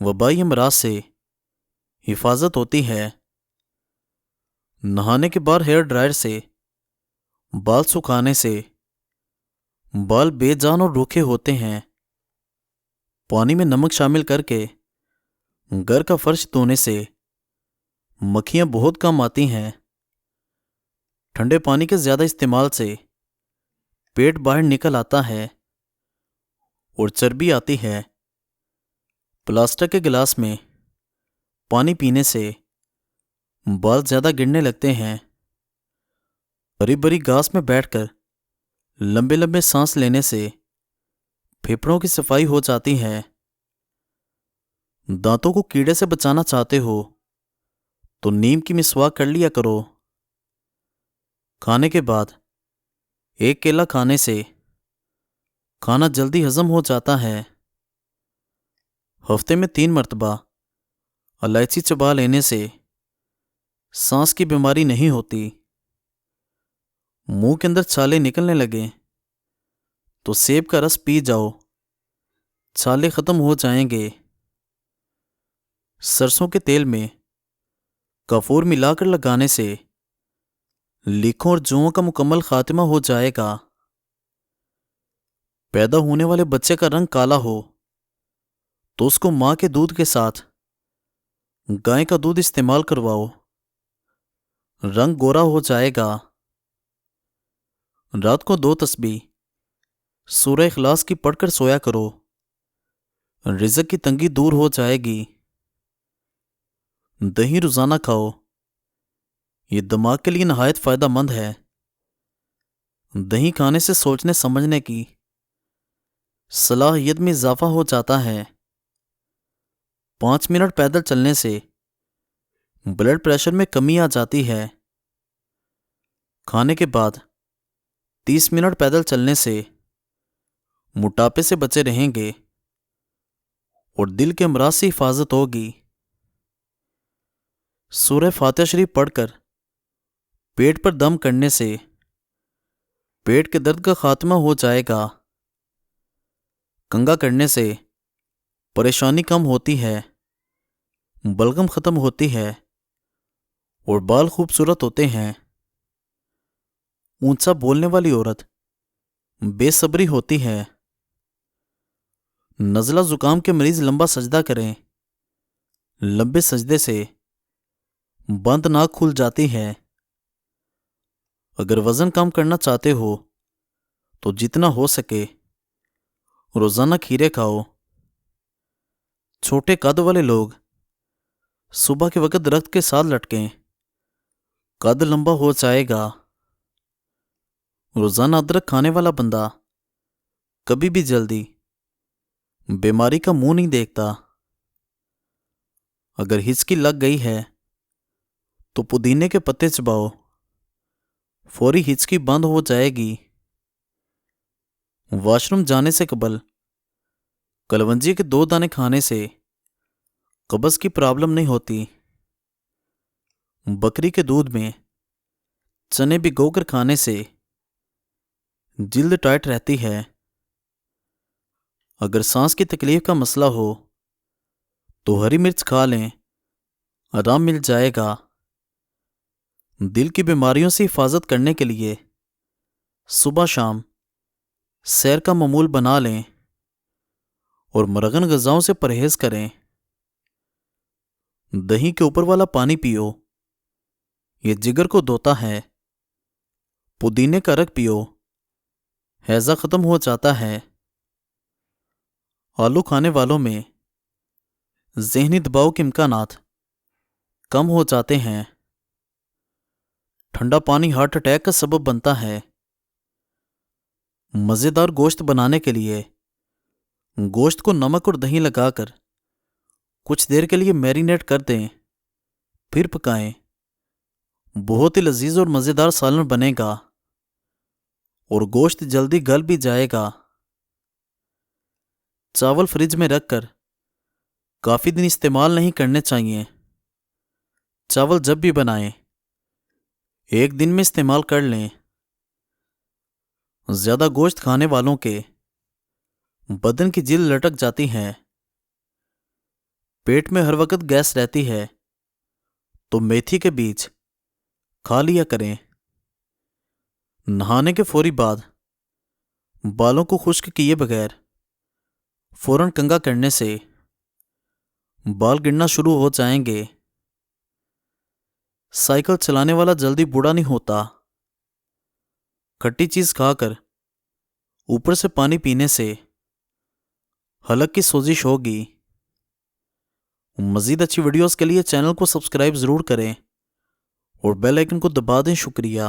وبائی امراض سے حفاظت ہوتی ہے۔ نہانے کے بعد ہیئر ڈرائر سے بال سکھانے سے بال بے جان اور روکھے ہوتے ہیں۔ پانی میں نمک شامل کر کے گھر کا فرش دھونے سے مکھیاں بہت کم آتی ہیں۔ ٹھنڈے پانی کے زیادہ استعمال سے پیٹ باہر نکل آتا ہے اور چربی آتی ہے۔ پلاسٹک کے گلاس میں پانی پینے سے بال زیادہ گرنے لگتے ہیں۔ ہری بھری گھاس میں بیٹھ کر لمبے لمبے سانس لینے سے پھیپھڑوں کی صفائی ہو جاتی ہے۔ دانتوں کو کیڑے سے بچانا چاہتے ہو تو نیم کی مسواک کر لیا کرو۔ کھانے کے بعد ایک کیلا کھانے سے کھانا جلدی ہضم ہو جاتا ہے۔ ہفتے میں 3 مرتبہ الائچی چبا لینے سے سانس کی بیماری نہیں ہوتی۔ منہ کے اندر چھالے نکلنے لگیں تو سیب کا رس پی جاؤ، چھالے ختم ہو جائیں گے۔ سرسوں کے تیل میں کافور ملا کر لگانے سے لیکھوں اور جوؤں کا مکمل خاتمہ ہو جائے گا۔ پیدا ہونے والے بچے کا رنگ کالا ہو تو اس کو ماں کے دودھ کے ساتھ گائے کا دودھ استعمال کرواؤ، رنگ گورا ہو جائے گا۔ رات کو 2 تسبیح سورہ اخلاص کی پڑھ کر سویا کرو، رزق کی تنگی دور ہو جائے گی۔ دہی روزانہ کھاؤ، یہ دماغ کے لیے نہایت فائدہ مند ہے۔ دہی کھانے سے سوچنے سمجھنے کی صلاحیت میں اضافہ ہو جاتا ہے۔ 5 منٹ پیدل چلنے سے بلڈ پریشر میں کمی آ جاتی ہے۔ کھانے کے بعد 30 منٹ پیدل چلنے سے موٹاپے سے بچے رہیں گے اور دل کے امراض سے حفاظت ہوگی۔ سورہ فاتحہ شریف پڑھ کر پیٹ پر دم کرنے سے پیٹ کے درد کا خاتمہ ہو جائے گا۔ کنگھا کرنے سے پریشانی کم ہوتی ہے، بلغم ختم ہوتی ہے اور بال خوبصورت ہوتے ہیں۔ اونچا بولنے والی عورت بے صبری ہوتی ہے۔ نزلہ زکام کے مریض لمبا سجدہ کریں، لمبے سجدے سے بند ناک کھل جاتی ہے۔ اگر وزن کم کرنا چاہتے ہو تو جتنا ہو سکے روزانہ کھیرے کھاؤ۔ چھوٹے قد والے لوگ صبح کے وقت درخت کے ساتھ لٹکیں، قد لمبا ہو جائے گا۔ روزانہ ادرک کھانے والا بندہ کبھی بھی جلدی بیماری کا منہ نہیں دیکھتا۔ اگر ہچکی لگ گئی ہے تو پودینے کے پتے چباؤ، فوری ہچکی بند ہو جائے گی۔ واش روم جانے سے قبل کلونجی کے 2 دانے کھانے سے قبض کی پرابلم نہیں ہوتی۔ بکری کے دودھ میں چنے بھگو کر کھانے سے جلد ٹائٹ رہتی ہے۔ اگر سانس کی تکلیف کا مسئلہ ہو تو ہری مرچ کھا لیں، آرام مل جائے گا۔ دل کی بیماریوں سے حفاظت کرنے کے لیے صبح شام سیر کا معمول بنا لیں اور مرغن غذاؤں سے پرہیز کریں۔ دہی کے اوپر والا پانی پیو، یہ جگر کو دھوتا ہے۔ پودینے کا رس پیو، ہیضہ ختم ہو جاتا ہے۔ آلو کھانے والوں میں ذہنی دباؤ کے امکانات کم ہو جاتے ہیں۔ ٹھنڈا پانی ہارٹ اٹیک کا سبب بنتا ہے۔ مزیدار گوشت بنانے کے لیے گوشت کو نمک اور دہی لگا کر کچھ دیر کے لیے میرینیٹ کر دیں، پھر پکائیں۔ بہت ہی لذیذ اور مزیدار سالن بنے گا اور گوشت جلدی گل بھی جائے گا۔ چاول فریج میں رکھ کر کافی دن استعمال نہیں کرنے چاہیے۔ چاول جب بھی بنائیں 1 دن میں استعمال کر لیں۔ زیادہ گوشت کھانے والوں کے بدن کی جلد لٹک جاتی ہے۔ پیٹ میں ہر وقت گیس رہتی ہے تو میتھی کے بیج کھا لیا کریں۔ نہانے کے فوری بعد بالوں کو خشک کیے بغیر فوراً کنگھا کرنے سے بال گرنا شروع ہو جائیں گے۔ سائیکل چلانے والا جلدی بوڑھا نہیں ہوتا۔ کھٹی چیز کھا کر اوپر سے پانی پینے سے حلق کی سوزش ہوگی۔ مزید اچھی ویڈیوز کے لیے چینل کو سبسکرائب ضرور کریں اور بیل آئیکن کو دبا دیں۔ شکریہ۔